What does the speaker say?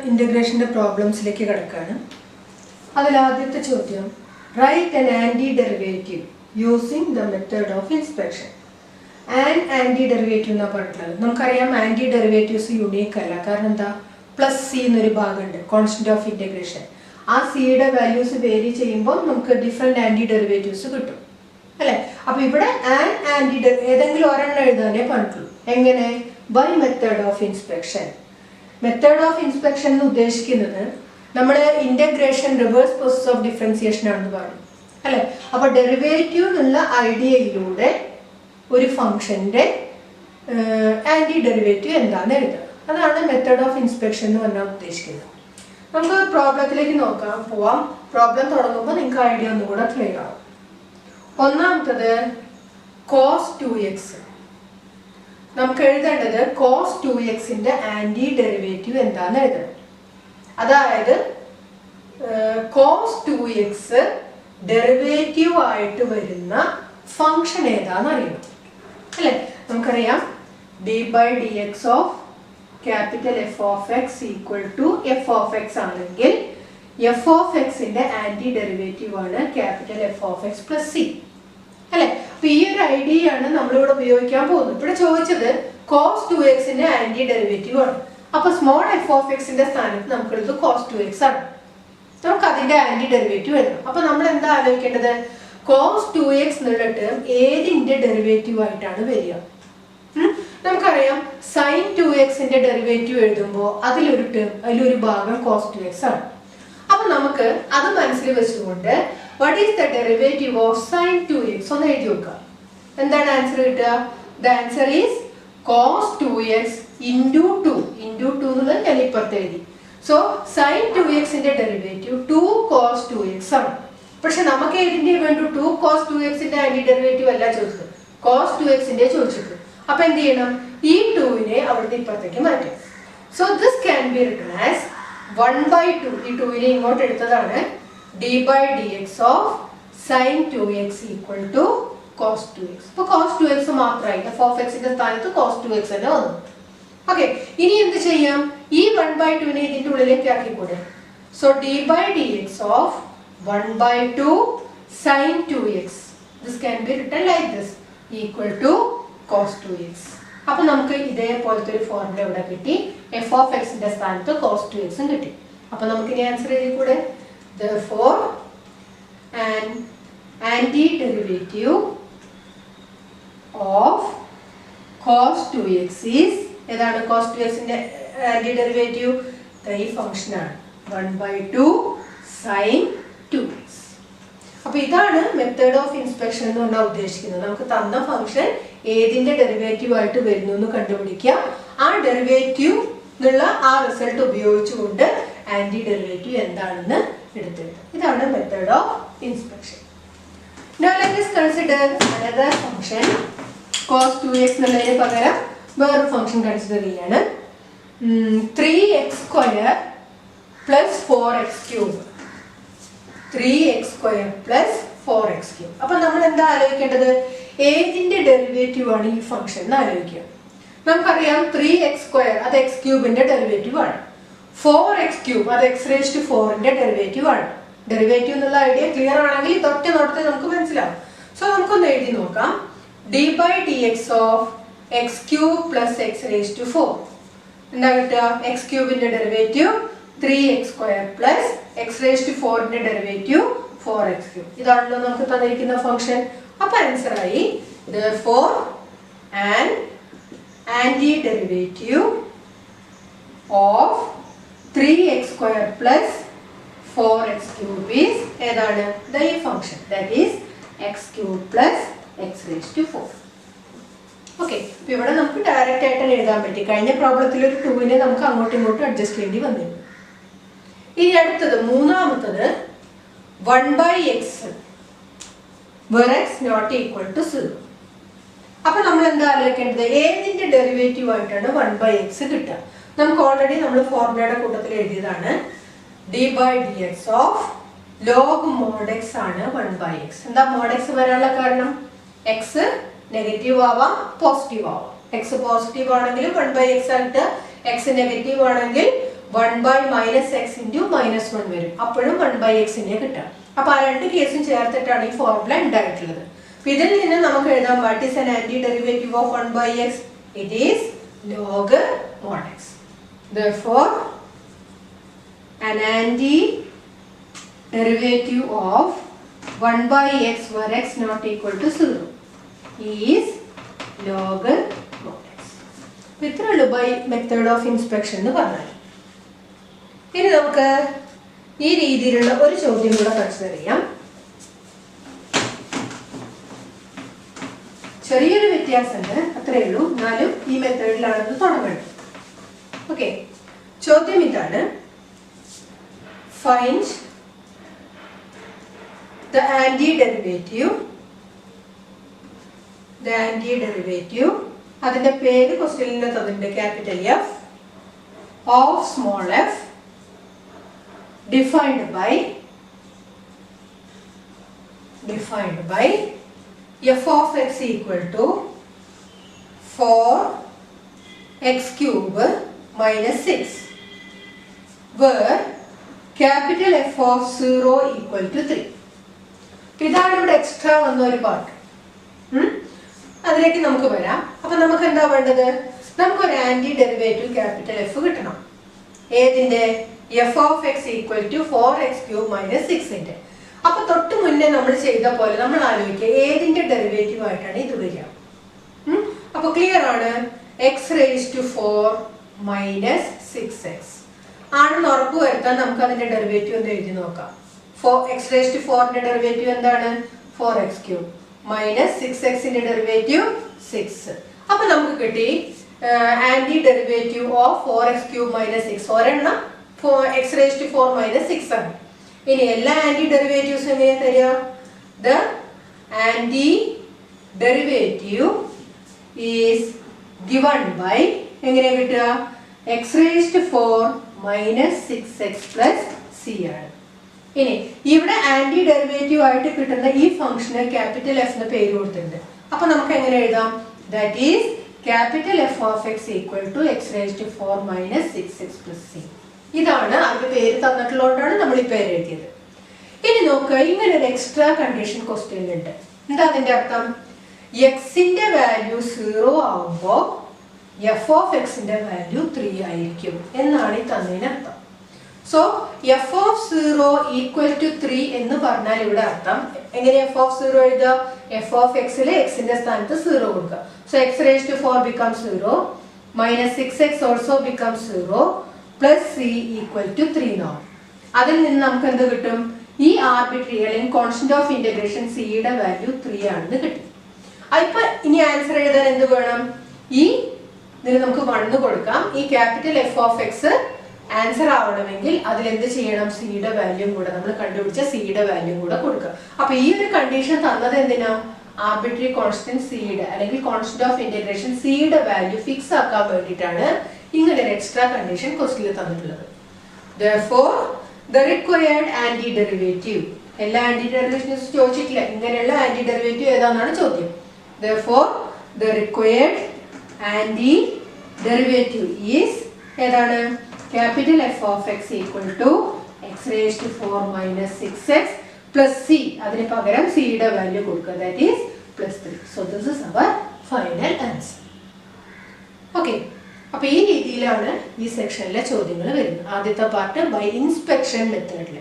ഇന്റഗ്രേഷന്റെ പ്രോബ്ലംസിലേക്ക് കിടക്കുകയാണ്. അതിൽ ആദ്യത്തെ ചോദ്യം, write an anti derivative using the method of inspection. Anti derivative എന്നാണ് പറഞ്ഞിട്ടുള്ളത്. നമുക്കറിയാം ആന്റി ഡെറിവേറ്റീവ്സ് യുണീക്ക് അല്ല. കാരണം എന്താ, പ്ലസ് സി എന്നൊരു ഭാഗമുണ്ട് കോൺസ്റ്റന്റ് ഓഫ് ഇന്റഗ്രേഷൻ. ആ സിയുടെ വാല്യൂസ് വേരി ചെയ്യുമ്പോൾ നമുക്ക് ഡിഫറെന്റ് ആന്റി ഡെറിവേറ്റീവ്സ് കിട്ടും അല്ലെ. അപ്പൊ ഇവിടെ ഏതെങ്കിലും ഒരെണ്ണം എഴുതാനേ പറഞ്ഞിട്ടുള്ളൂ. എങ്ങനെ? By method of inspection. Method of inspection എന്ന് ഉദ്ദേശിക്കുന്നത് നമ്മൾ integration reverse process of differentiation ആണെന്ന് പറഞ്ഞു അല്ലെ. അപ്പൊ ഡെറിവേറ്റീവ് എന്നുള്ള ഐഡിയയിലൂടെ ഒരു ഫംഗ്ഷന്റെ ആന്റി ഡെറിവേറ്റീവ് എന്താണെന്ന് എഴുതുക. അതാണ് മെത്തേഡ് ഓഫ് ഇൻസ്പെക്ഷൻ എന്ന് പറഞ്ഞാൽ ഉദ്ദേശിക്കുന്നത്. നമുക്ക് പ്രോബ്ലത്തിലേക്ക് പോവാം. പ്രോബ്ലം തുടങ്ങുമ്പോൾ നിങ്ങൾക്ക് ഐഡിയ ഒന്നുകൂടെ ക്ലിയർ ആവും. ഒന്നാമത്തത് cos 2x. നമുക്ക് എഴുതേണ്ടത് cos 2xന്റെ ആന്റി ഡെറിവേറ്റീവ് എന്താണെന്ന് എഴുതണം. അതായത് cos 2x ഡെറിവേറ്റീവ് ആയിട്ട് വരുന്ന ഫംഗ്ഷൻ ഏതാണെന്ന് അറിയണം അല്ലെ. നമുക്കറിയാം d/dx of capital F of X equal to F of X ആണെങ്കിൽ എഫ് ഓഫ് എക്സിന്റെ ആന്റി ഡെറിവേറ്റീവ് ആണ് capital F of X plus C അല്ലെ. അപ്പൊ ഈ ഒരു ഐഡിയ ആണ് നമ്മളിവിടെ ഉപയോഗിക്കാൻ പോകുന്നത്. ഇവിടെ ചോദിച്ചത് cos 2xന്റെ ആന്റി ഡെറിവേറ്റീവ് ആണ്. അപ്പൊ സ്മോൾ എഫ് ഓഫ് എക്സിന്റെ സ്ഥാനത്ത് നമുക്കുള്ളത് cos 2x ആണ്. നമുക്ക് അതിന്റെ ആന്റി ഡെറിവേറ്റീവ് എഴുതണം. അപ്പൊ നമ്മൾ എന്താ ആലോചിക്കേണ്ടത്, cos 2x എന്നുള്ള ടേം ഏതിന്റെ ഡെറിവേറ്റീവ് ആയിട്ടാണ് വരിക? നമുക്കറിയാം sin 2xന്റെ ഡെറിവേറ്റീവ് എഴുതുമ്പോൾ അതിലൊരു ഭാഗം cos 2x ആണ്. അപ്പൊ നമുക്ക് അത് മനസ്സിൽ വെച്ചുകൊണ്ട് what is the derivative of sin 2x ഒന്ന് എഴുതി വെക്കുക. എന്താണ് ആൻസർ കിട്ടുക? The answer is cos 2x into 2 എന്നുള്ളത് ഞാൻ ഇപ്പുറത്ത് എഴുതി. സോ sin 2xന്റെ ഡെറിവേറ്റീവ് 2 cos 2x ആണ്. പക്ഷെ നമുക്ക് ഏതിന്റെ വേണ്ടു? 2 cos 2xന്റെ ആന്റി ഡെറിവേറ്റീവ് അല്ല ചോദിച്ചത്, cos 2xന്റെ ചോദിച്ചത്. അപ്പൊ എന്ത് ചെയ്യണം? ഈ 2നെ അവിടുത്തെ ഇപ്പുറത്തേക്ക് മാറ്റും. So this can be written as 1/2. ഈ 2നെ ഇങ്ങോട്ട് എടുത്തതാണ് d/dx of sin 2x equal to cos 2x. അപ്പൊ cos 2x മാത്രമായി എഫ് ഓഫ് എക്സിന്റെ സ്ഥാനത്ത് cos 2x തന്നെ വന്നു. ഓക്കെ, ഇനി എന്ത് ചെയ്യാം? ഈ 1/2നെ ഇതിന്റെ ഉള്ളിലേക്ക് ആക്കിക്കൂടെ? So d/dx of 1/2 sin 2x. This can be written like this equal to cos 2x. അപ്പൊ നമുക്ക് ഇതേപോലത്തെ ഒരു ഫോർമുല ഇവിടെ കിട്ടി. എഫ് ഓഫ് എക്സിന്റെ സ്ഥാനത്ത് cos 2x കിട്ടി. അപ്പൊ നമുക്ക് ഇനി ആൻസർ എഴുതിക്കൂടെ? Therefore an antiderivative of cos 2x is ഏതാണ്? cos 2xന്റെ ആന്റിഡെറിവേറ്റീവ് ഈ ഫംഗ്ഷൻ ആണ് 1/2 sin 2x. അപ്പൊ ഇതാണ് മെത്തേഡ് ഓഫ് ഇൻസ്പെക്ഷൻ എന്ന് പറഞ്ഞാൽ ഉദ്ദേശിക്കുന്നത്. നമുക്ക് തന്ന ഫംഗ്ഷൻ ഏതിന്റെ ഡെറിവേറ്റീവ് ആയിട്ട് വരുന്നു എന്ന് കണ്ടുപിടിക്കുക. ആ ഡെറിവേറ്റീവ് എന്നുള്ള ആ റിസൾട്ട് ഉപയോഗിച്ചുകൊണ്ട് ആന്റി ഡെറിവേറ്റീവ് എന്താണെന്ന് എടുത്തെടുക്കുക. ഇതാണ് method of inspection. Now let us consider another function. cos 2x എന്നുള്ളതിന് പകരം വേറൊരു ഫംഗ്ഷൻ കൺസിഡർ ചെയ്യാണ്. 3x² plus 4x³. 3x² plus 4x³. അപ്പൊ നമ്മൾ എന്താ ആലോചിക്കേണ്ടത്? ഏതിന്റെ ഡെറിവേറ്റീവ് ആണ് ഈ ഫംഗ്ഷൻ എന്ന് ആലോചിക്കുക. നമുക്കറിയാം 3x² അത് x³ ഡെറിവേറ്റീവ് ആണ്. 4x³ അത് x⁴ ഡെറിവേറ്റീവ് ആണ്. ഡെറിവേറ്റീവ് എന്നുള്ള ഐഡിയ ക്ലിയർ ആണെങ്കിൽ തൊട്ട് നോട്ടത്തിൽ നമുക്ക് മനസ്സിലാവും. സോ നമുക്കൊന്ന് എഴുതി നോക്കാം. d/dx of x³ plus x⁴. എന്താ കിട്ടുക? x³ derivative 3x² plus x⁴ derivative 4x³. ഇതാണല്ലോ നമുക്ക് തന്നിരിക്കുന്ന ഫംഗ്ഷൻ. അപ്പൊ ആൻസർ ആയി therefore an antiderivative of 3x² plus 4x³ is ഏതാണ്? ഈ function that is x³ plus x⁴. Okay, അപ്പൊ ഇവിടെ നമുക്ക് ഡയറക്റ്റ് ആയിട്ട് എഴുതാൻ പറ്റി. കഴിഞ്ഞ പ്രോബ്ലത്തിൽ ഒരു 2നെ നമുക്ക് അങ്ങോട്ടും ഇങ്ങോട്ടും അഡ്ജസ്റ്റ് ചെയ്യേണ്ടി വന്നിരുന്നു. ഇനി അടുത്തത് മൂന്നാമത്തത് 1/x where x not equal to 0. അപ്പൊ നമ്മൾ എന്താ ആലോചിക്കേണ്ടത്? ഏതിന്റെ ഡെറിവേറ്റീവ് ആയിട്ടാണ് 1/x കിട്ടുക? നമുക്ക് ഓൾറെഡി നമ്മൾ ഫോർമുലയുടെ കൂട്ടത്തിൽ എഴുതിയതാണ്. d/dx of log mod x ആണ് 1/x. എന്താ mod x വരാനുള്ള കാരണം? x നെഗറ്റീവ് ആവാം, പോസിറ്റീവ് ആവാം. x പോസിറ്റീവ് ആണെങ്കിൽ 1/x ആയിട്ട്, x നെഗറ്റീവ് ആണെങ്കിൽ 1 by minus x into minus 1 വരും. അപ്പോഴും 1 by x നെ കിട്ടാം. അപ്പോൾ ആ രണ്ട് കേസും ചേർത്തിട്ടാണ് ഈ ഫോർമുല ഉണ്ടായിട്ടുള്ളത്. അപ്പോൾ ഇതിൽ നിന്ന് നമുക്ക് എഴുതാം what is an antiderivative of 1 by x? It is log mod x. Therefore, an antiderivative of 1 by x where x not equal to 0 is log mod x. ഇത്രയുള്ളൂ ബൈ മെത്തേഡ് ഓഫ് ഇൻസ്പെക്ഷൻ എന്ന് പറഞ്ഞാൽ. ഇനി നമുക്ക് ഈ രീതിയിലുള്ള ഒരു ചോദ്യം കൂടെ കൺസിഡർ ചെയ്യാം. ചെറിയൊരു വ്യത്യാസമുണ്ട്, അത്രയേ ഉള്ളൂ. എന്നാലും ഈ മെത്തേഡിലാണെന്ന് തുടങ്ങണം. ഓക്കെ, ചോദ്യം ഇതാണ്. ഫൈൻഡ് the antiderivative അതിന്റെ പേര് ക്വസ്റ്റ്യനിൽ തന്നിട്ടുണ്ട്, capital F of small f defined by f of x equal to 4x cube minus 6 where capital F of 0 equal to 3. ഇതാണ് ഇവിടെ എക്സ്ട്രാ വന്ന ഒരു പാർട്ട്. അതിലേക്ക് നമുക്ക് വരാം. അപ്പൊ നമുക്ക് എന്താ വേണ്ടത്? നമുക്കൊരു ആന്റി ഡെറിവേറ്റീവ് ക്യാപിറ്റൽ എഫ് കിട്ടണം. ഏതിന്റെ? F of X equal to 4x cube minus 6ന്റെ. അപ്പൊ തൊട്ട് മുന്നേ നമ്മൾ ചെയ്ത പോലെ നമ്മൾ ആലോചിക്കുക ഏതിന്റെ ഡെറിവേറ്റീവ് ആയിട്ടാണ് ഇത് വരിക. അപ്പൊ ക്ലിയർ ആണ്, X raise to 4 minus 6x ആണെന്ന് ഉറപ്പ് വരുത്താൻ നമുക്ക് അതിന്റെ ഡെറിവേറ്റീവ് ഒന്ന് എഴുതി നോക്കാം. x raised to 4ന്റെ ഡെറിവേറ്റീവ് എന്താണ്? 4x ക്യൂബ് മൈനസ് 6x ന്റെ ഡെറിവേറ്റീവ് 6. അപ്പൊ നമുക്ക് കിട്ടി anti derivative of 4x cube minus 6. ഒരെണ്ണം x raised to 4 മൈനസ് 6 ആണ്. ഇനി എല്ലാ ആന്റി ഡെറിവേറ്റീവ്സും എങ്ങനെ തരിക? The anti derivative is given by എങ്ങനെ കിട്ടുക? x raised to 4 minus 6x plus c ആണ്. ഇനി ഇവിടെ ആന്റി ഡെറിവേറ്റീവ് ആയിട്ട് കിട്ടുന്ന ഈ ഫംഗ്ഷന് ക്യാപിറ്റൽ എഫ് എന്ന് പേര് കൊടുത്തിട്ടുണ്ട്. അപ്പൊ നമുക്ക് എങ്ങനെ എഴുതാം? That is capital F of X equal to X raise to 4 minus 6x plus c. ഇതാണ് അതിന്റെ പേര് തന്നിട്ടുള്ളതുകൊണ്ടാണ് നമ്മൾ ഈ പേര് എഴുതിയത്. ഇനി നോക്കുക, ഇങ്ങനെ ഒരു എക്സ്ട്രാ കണ്ടീഷൻ ക്വസ്റ്റ്യനിലുണ്ട്. എന്താ അതിന്റെ അർത്ഥം? എക്സിന്റെ വാല്യൂ 0 ആവുമ്പോൾ എഫ് ഓഫ് എക്സിന്റെ വാല്യൂ 3 ആയിരിക്കും എന്നാണ് ഈ തന്നതിനർത്ഥം. So F of 0 equal to 3 എന്ന് പറഞ്ഞാൽ ഇവിടെ അർത്ഥം എങ്ങനെ എഫ് ഓഫ് 0 എഴുതുക? എഫ് ഓഫ് എക്സിലെ എക്സിന്റെ സ്ഥാനത്ത് 0 കൊടുക്കുക. So X raise to 4 becomes 0 minus 6x also becomes 0 plus c equal to 3 now. അതിൽ നിന്ന് നമുക്ക് എന്ത് കിട്ടും? ഈ ആർബിട്രറി അല്ലെങ്കിൽ കോൺസ്റ്റന്റ് ഓഫ് ഇന്റഗ്രേഷൻ c യുടെ വാല്യൂ 3 ആണെന്ന് കിട്ടും. ഇപ്പൊ ഇനി ആൻസർ എഴുതാൻ എന്ത് വേണം? ഈ ഇതിന് നമുക്ക് 1 കൊടുക്കാം. ഈ capital F of X answer ആവണമെങ്കിൽ അതിൽ എന്ത് ചെയ്യണം? സിയുടെ വാല്യൂ കൂടെ നമ്മൾ കണ്ടുപിടിച്ച സിയുടെ വാല്യൂ കൂടെ കൊടുക്കുക. അപ്പൊ ഈ ഒരു കണ്ടീഷൻ തന്നത് എന്തിനാ? ആർബിട്രറി കോൺസ്റ്റന്റ് സിയുടെ അല്ലെങ്കിൽ കോൺസ്റ്റന്റ് ഓഫ് ഇന്റഗ്രേഷൻ സിയുടെ വാല്യൂ ഫിക്സ് ആക്കാൻ വേണ്ടിയിട്ടാണ് ഇങ്ങനെ ഒരു എക്സ്ട്രാ കണ്ടീഷൻ ക്വസ്റ്റ്യനിൽ തന്നിട്ടുള്ളത്. Therefore, the required antiderivative, എല്ലാ ആന്റി ഡെറിവേറ്റീവ്സ് ചോദിച്ചിട്ടില്ല, ഇങ്ങനെയുള്ള ആന്റി ഡെറിവേറ്റീവ് ഏതാണെന്നാണ് ചോദ്യം. Therefore, the required antiderivative is ഏതാണ്? Capital F of x equal to x raised to 4 minus 6x plus c. അതിന് പകരം c യുടെ വാല്യൂ കൊടുക്കുക, that is plus 3. So this is our final answer. Okay. അപ്പോൾ ഈ രീതിയിലാണ് ഈ സെക്ഷനിലെ ചോദ്യങ്ങൾ വരുന്നത്. ആദ്യത്തെ പാർട്ട് ബൈ ഇൻസ്പെക്ഷൻ മെത്തേഡിൽ.